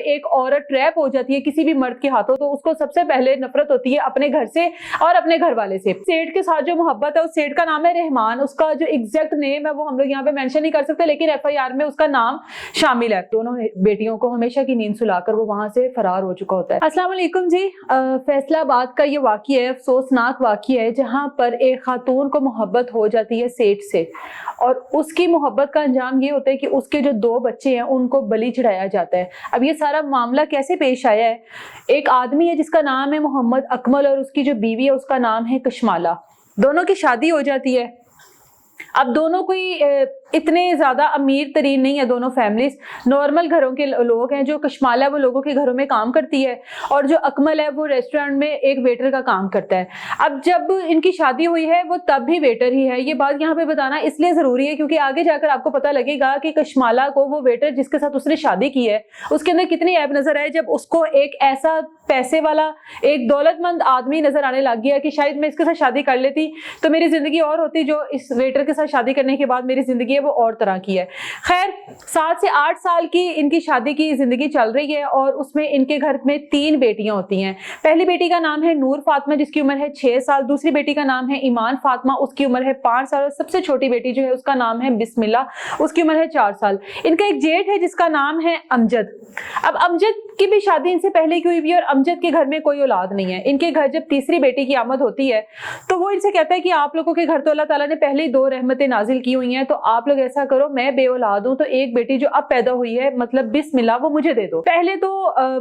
ایک عورت ٹریپ ہو جاتی ہے کسی بھی مرد کے ہاتھوں تو اس کو سب سے پہلے نفرت ہوتی ہے اپنے گھر سے اور اپنے گھر والے سے. سیٹ کے ساتھ جو محبت ہے اس سیٹ کا نام ہے رحمان. اس کا جو ایگزیکٹ نیم ہے وہ ہم لوگ یہاں پہ مینشن نہیں کر سکتے لیکن ایف آئی آر میں اس کا نام شامل ہے. دونوں بیٹیوں کو ہمیشہ کی نیند سلا کر وہ وہاں سے فرار ہو چکا ہوتا ہے. السلام علیکم جی. فیصلہ آباد کا یہ واقعہ ہے, افسوسناک واقعہ ہے, جہاں پر ایک خاتون کو محبت ہو جاتی ہے سیٹ سے اور اس کی محبت کا انجام یہ ہوتا ہے کہ اس کے جو 2 بچے ہیں ان کو بلی چڑھایا جاتا ہے. اب یہ سارا معاملہ کیسے پیش آیا ہے؟ ایک آدمی ہے جس کا نام ہے محمد اکمل اور اس کی جو بیوی ہے اس کا نام ہے کشمالہ. دونوں کی شادی ہو جاتی ہے. اب دونوں کوئی اتنے زیادہ امیر ترین نہیں ہے, دونوں فیملیز نارمل گھروں کے لوگ ہیں. جو کشمالہ وہ لوگوں کے گھروں میں کام کرتی ہے اور جو اکمل ہے وہ ریسٹورینٹ میں ایک ویٹر کا کام کرتا ہے. اب جب ان کی شادی ہوئی ہے وہ تب بھی ویٹر ہی ہے. یہ بات یہاں پہ بتانا اس لیے ضروری ہے کیونکہ آگے جا کر آپ کو پتہ لگے گا کہ کشمالہ کو وہ ویٹر جس کے ساتھ اس نے شادی کی ہے اس کے اندر کتنی عیب نظر آئے جب اس کو ایک ایسا پیسے والا ایک دولت مند آدمی نظر آنے لگ گیا کہ شاید میں اس کے ساتھ شادی کر لیتی تو میری زندگی اور ہوتی, جو اس ویٹر کے ساتھ شادی کرنے کے بعد میری زندگی ہے وہ اور طرح کی ہے. خیر 7 سے 8 سال کی ان کی شادی کی زندگی چل رہی ہے اور اس میں ان کے گھر میں 3 بیٹیاں ہوتی ہیں. پہلی بیٹی کا نام ہے نور فاطمہ جس کی عمر ہے 6 سال. دوسری بیٹی کا نام ہے ایمان فاطمہ, اس کی عمر ہے 5 سال. اور سب سے چھوٹی بیٹی جو ہے اس کا نام ہے بسم اللہ, اس کی عمر ہے 4 سال. ان کا ایک جیٹ ہے جس کا نام ہے امجد. اب امجد کی بھی شادی ان سے پہلے کی ہوئی اور امجد کے گھر میں کوئی اولاد نہیں ہے. ان کے گھر جب تیسری بیٹی کی آمد ہوتی ہے تو وہ ان سے کہتا ہے کہ آپ لوگوں کے گھر تو اللہ تعالیٰ نے پہلے ہی 2 رحمتیں نازل کی ہوئی ہیں, تو آپ لوگ ایسا کرو, میں بے اولاد ہوں تو ایک بیٹی جو اب پیدا ہوئی ہے مطلب بسم اللہ وہ مجھے دے دو. پہلے تو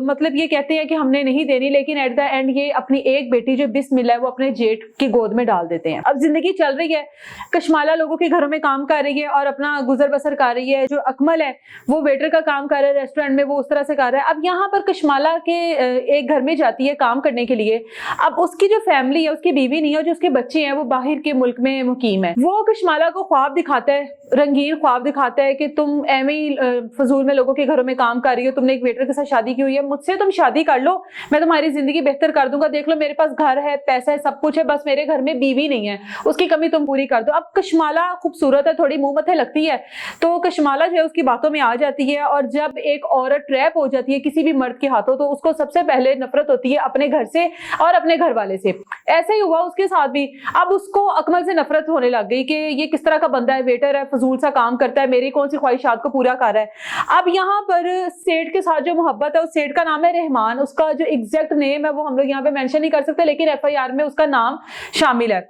مطلب یہ کہتے ہیں کہ ہم نے نہیں دینی, لیکن ایٹ دا اینڈ یہ اپنی ایک بیٹی جو بسم اللہ ہے وہ اپنے جیٹ کی گود میں ڈال دیتے ہیں. اب زندگی چل رہی ہے, کشمالہ لوگوں کے گھروں میں کام کر رہی ہے اور اپنا گزر بسر کر رہی ہے. جو اکمل ہے وہ ویٹر کا کام کر رہا ہے ریسٹورینٹ میں, وہ اس طرح سے کر رہا ہے. اب یہاں پر کشمالہ کے ایک گھر میں جاتی ہے کام کرنے کے لیے. اب اس کی جو فیملی ہے اس کی بیوی نہیں ہے, جو اس کے بچے ہیں وہ باہر کے ملک میں مقیم ہے. وہ کشمالہ کو خواب دکھاتا ہے, رنگین خواب دکھاتا ہے کہ تم ایویں فضول میں لوگوں کے گھروں میں کام کر رہی ہو, تم نے ایک ویٹر کے ساتھ شادی کی ہوئی ہے, مجھ سے تم شادی کر لو, میں تمہاری زندگی بہتر کر دوں گا, دیکھ لو میرے پاس گھر ہے, پیسہ ہے, سب کچھ ہے, بس میرے گھر میں بیوی نہیں ہے, اس کی کمی تم پوری کر دو. اب کشمالہ خوبصورت ہے, تھوڑی منہ متھے لگتی ہے, تو کشمالہ جو ہے اس کی باتوں میں آ جاتی ہے. اور جب ایک عورت ٹریپ ہو جاتی ہے کسی بھی مرد کے ہاتھوں تو اس کو سب سے پہلے نفرت ہوتی ہے اپنے گھر سے اور اپنے گھر والے سے. ایسا ہی ہوا اس کے ساتھ بھی. اب اس کو اکمل سے نفرت ہونے لگ گئی کہ یہ کس طرح کا بندہ ہے, ویٹر ہے, فضول سا کام کرتا ہے, میری کون سی خواہشات کو پورا کر رہا ہے. اب یہاں پر سیٹ کے ساتھ جو محبت ہے اس سیٹ کا نام ہے رحمان. اس کا جو ایگزیکٹ نیم ہے وہ ہم لوگ یہاں پہ مینشن نہیں کر سکتے لیکن ایف آئی آر میں اس کا نام شامل ہے.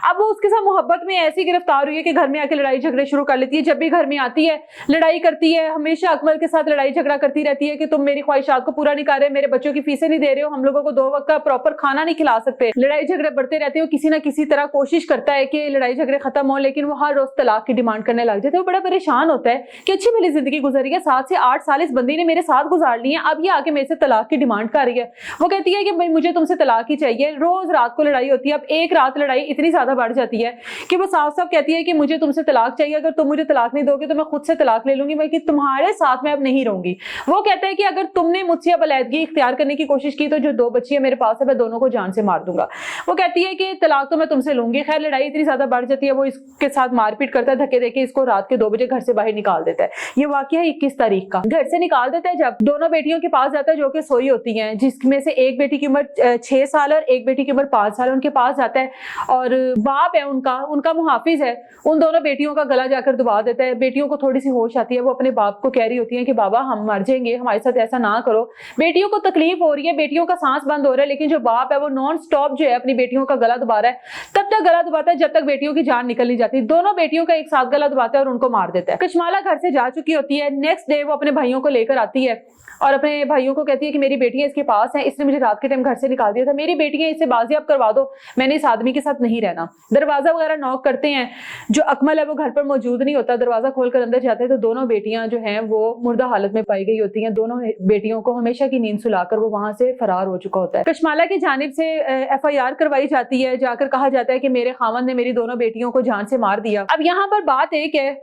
اب وہ اس کے ساتھ محبت میں ایسی گرفتار ہوئی ہے کہ گھر میں آ کے لڑائی جھگڑے شروع کر لیتی ہے. جب بھی گھر میں آتی ہے لڑائی کرتی ہے, ہمیشہ اکمل کے ساتھ لڑائی جھگڑا کرتی رہتی ہے کہ تم میری خواہشات کو پورا نہیں کر رہے, میرے بچوں کی فیسیں نہیں دے رہے ہو, ہم لوگوں کو 2 وقت کا پراپر کھانا نہیں کھلا سکتے. لڑائی جھگڑے بڑھتے رہتے ہو, کسی نہ کسی طرح کوشش کرتا ہے کہ لڑائی جھگڑے ختم ہو, لیکن وہ ہر روز طلاق کی ڈیمانڈ کرنے لگ جاتے ہیں. وہ بڑا پریشان ہوتا ہے کہ اچھی میری زندگی گزر رہی ہے, 7 سے 8 سال اس بندی نے میرے ساتھ گزار لی ہیں, اب یہ آگے میرے سے طلاق کی ڈیمانڈ کر رہی ہے. وہ کہتی ہے کہ بھائی مجھے تم سے طلاق ہی چاہیے. روز رات کو لڑائی ہوتی ہے. اب ایک رات لڑائی اتنی زیادہ بڑھ جاتی ہے کہ وہ صاف صاف کہتی ہے کہ مجھے تم سے طلاق چاہیے, اگر تم مجھے طلاق نہیں دو گے تو میں خود سے طلاق لے لوں گی, بلکہ تمہارے ساتھ میں اب نہیں رہوں گی. وہ کہتا ہے کہ اگر تم نے مجھ سے اب علیحدگی اختیار کرنے کی کوشش کی تو جو 2 بچیاں میرے پاس ہے میں دونوں کو جان سے مار دوں گا. وہ کہتی ہے کہ طلاق تو میں تم سے لوں گی. خیر لڑائی اتنی زیادہ بڑھ جاتی ہے, وہ اس کے ساتھ مار پیٹ کرتا ہے, دھکے دے کے اس کو رات کے 2 بجے گھر سے باہر نکال دیتا ہے. یہ واقعہ ہے 21 تاریخ کا. گھر سے نکال دیتا ہے جب دونوں بیٹیوں کے پاس جاتا ہے جو کہ سوئی ہوتی ہیں, جس میں سے ایک بیٹی کی عمر 6 سال اور ایک بیٹی کی عمر 5 سال. ان کے پاس جاتا ہے اور باپ ہے ان کا محافظ ہے, ان دونوں بیٹیوں کا گلا جا کر دبا دیتا ہے. بیٹیوں کو تھوڑی سی ہوش آتی ہے, وہ اپنے باپ کو کہہ رہی ہوتی ہیں کہ بابا ہم مر جائیں گے, ہمارے ساتھ ایسا نہ کرو. بیٹیوں کو تکلیف ہو رہی ہے, بیٹیوں کا سانس بند ہو رہا ہے, لیکن جو باپ ہے وہ نان سٹاپ جو ہے اپنی بیٹیوں کا گلا دبا رہا ہے. تب تک گلا دباتا ہے جب تک بیٹیوں کی جان نکل نہیں جاتی. دونوں بیٹیوں کا ایک ساتھ گلا دباتا ہے اور ان کو مار دیتا ہے. کشمالہ گھر سے جا چکی ہوتی ہے. نیکسٹ ڈے وہ اپنے بھائیوں کو لے کر آتی ہے اور اپنے بھائیوں کو کہتی ہے کہ میری بیٹیاں اس کے پاس ہیں, اس نے مجھے رات کے ٹائم گھر سے نکال دیا تھا, میری بیٹیاں اسے بازیاب کروا دو, میں نے اس آدمی کے ساتھ نہیں رہنا. دروازہ وغیرہ نوک کرتے ہیں, جو اکمل ہے وہ گھر پر موجود نہیں ہوتا. دروازہ کھول کر اندر جاتے ہیں تو دونوں بیٹیاں جو ہیں وہ مردہ حالت میں پائی گئی ہوتی ہیں. دونوں بیٹیوں کو ہمیشہ کی نیند سلا کر وہ وہاں سے فرار ہو چکا ہوتا ہے. کشمالہ کی جانب سے ایف آئی آر کروائی جاتی ہے, جا کر کہا جاتا ہے کہ میرے خاوند نے میری دونوں بیٹیوں کو جان سے مار دیا. اب یہاں پر بات ایک ہے,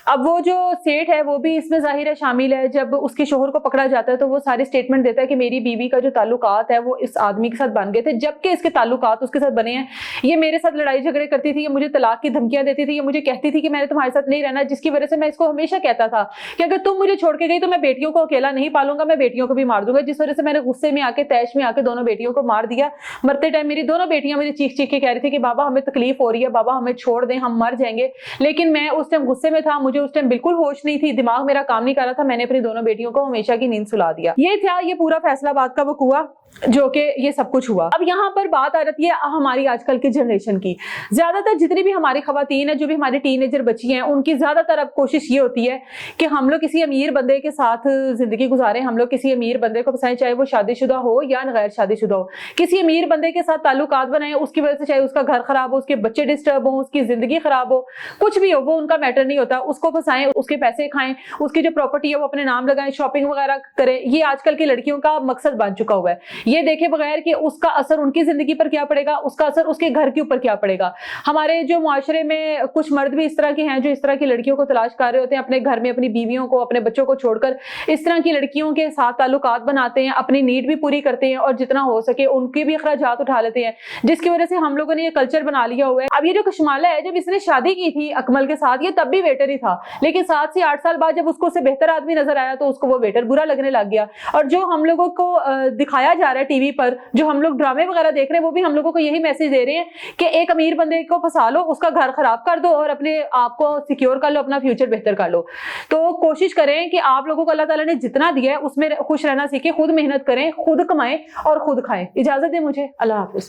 اب وہ جو سیٹ ہے وہ بھی اس میں ظاہر ہے شامل ہے. جب اس کے شوہر کو پکڑا جاتا ہے تو وہ ساری سٹیٹمنٹ دیتا ہے کہ میری بیوی کا جو تعلقات ہے وہ اس آدمی کے ساتھ بن گئے تھے, جبکہ اس کے تعلقات اس کے ساتھ بنے ہیں. یہ میرے ساتھ لڑائی جھگڑے کرتی تھی, یہ مجھے طلاق کی دھمکیاں دیتی تھی, یہ مجھے کہتی تھی کہ میں نے تمہارے ساتھ نہیں رہنا, جس کی وجہ سے میں اس کو ہمیشہ کہتا تھا کہ اگر تم مجھے چھوڑ کے گئی تو میں بیٹیوں کو اکیلا نہیں پالوں گا, میں بیٹیوں کو بھی مار دوں گا. جس وجہ سے میں نے غصے میں آ کے تیش میں آ کے دونوں بیٹیوں کو مار دیا. مرتے ٹائم میری دونوں بیٹیاں مجھے چیخ چیخ کے کہہ رہی تھی کہ بابا ہمیں تکلیف ہو رہی ہے, بابا ہمیں چھوڑ دیں, ہم مر جائیں گے. لیکن میں اس ٹائم غصے میں تھا, مجھے اس ٹائم بالکل ہوش نہیں تھی, دماغ میرا کام نہیں کر رہا تھا. میں نے اپنی دونوں بیٹیوں کو ہمیشہ کی نیند سلا دیا. یہ تھا یہ پورا فیصلہ آباد کا وقوع جو کہ یہ سب کچھ ہوا. اب یہاں پر بات آ رہی ہے ہماری آج کل کی جنریشن کی. زیادہ تر جتنی بھی ہماری خواتین ہیں, جو بھی ہماری ٹین ایجر بچی ہیں, ان کی زیادہ تر اب کوشش یہ ہوتی ہے کہ ہم لوگ کسی امیر بندے کے ساتھ زندگی گزاریں, ہم لوگ کسی امیر بندے کو پسائیں, چاہے وہ شادی شدہ ہو یا غیر شادی شدہ ہو. کسی امیر بندے کے ساتھ تعلقات بنائیں, اس کی وجہ سے چاہے اس کا گھر خراب ہو, اس کے بچے ڈسٹرب ہوں, اس کی زندگی خراب ہو, کچھ بھی ہو, وہ ان کا میٹر نہیں ہوتا. اس کو پھنسائیں, اس کے پیسے کھائیں, اس کی جو پراپرٹی ہے وہ اپنے نام لگائیں, شاپنگ وغیرہ کریں. یہ آج کل کی لڑکیوں کا مقصد بن چکا ہوا ہے. یہ دیکھے بغیر کہ اس کا اثر ان کی زندگی پر کیا پڑے گا, اس کا اثر اس کے گھر کے اوپر کیا پڑے گا. ہمارے جو معاشرے میں کچھ مرد بھی اس طرح کے ہیں جو اس طرح کی لڑکیوں کو تلاش کر رہے ہوتے ہیں, اپنے گھر میں اپنی بیویوں کو, اپنے بچوں کو چھوڑ کر اس طرح کی لڑکیوں کے ساتھ تعلقات بناتے ہیں, اپنی نیڈ بھی پوری کرتے ہیں اور جتنا ہو سکے ان کے بھی اخراجات اٹھا لیتے ہیں, جس کی وجہ سے ہم لوگوں نے یہ کلچر بنا لیا ہوا ہے. اب یہ جو کشمالہ ہے, جب اس نے شادی کی تھی اکمل کے ساتھ, یہ تب بھی ویٹر ہی تھا, لیکن 7 سے 8 سال بعد جب اس کو سے بہتر آدمی نظر آیا تو اس کو وہ ویٹر برا لگنے لگ گیا. اور جو ہم لوگوں کو دکھایا جا رہا ہے ٹی وی پر, جو ہم لوگ ڈرامے وغیرہ دیکھ رہے ہیں, وہ بھی ہم لوگوں کو یہی میسج دے رہے ہیں کہ ایک امیر بندے کو پھنسا لو, اس کا گھر خراب کر دو اور اپنے آپ کو سیکیور کر لو, اپنا فیوچر بہتر کر لو. تو کوشش کریں کہ آپ لوگوں کو اللہ تعالیٰ نے جتنا دیا ہے اس میں خوش رہنا سیکھیں, خود محنت کریں, خود کمائیں اور خود کھائیں. اجازت دیں مجھے, اللہ حافظ.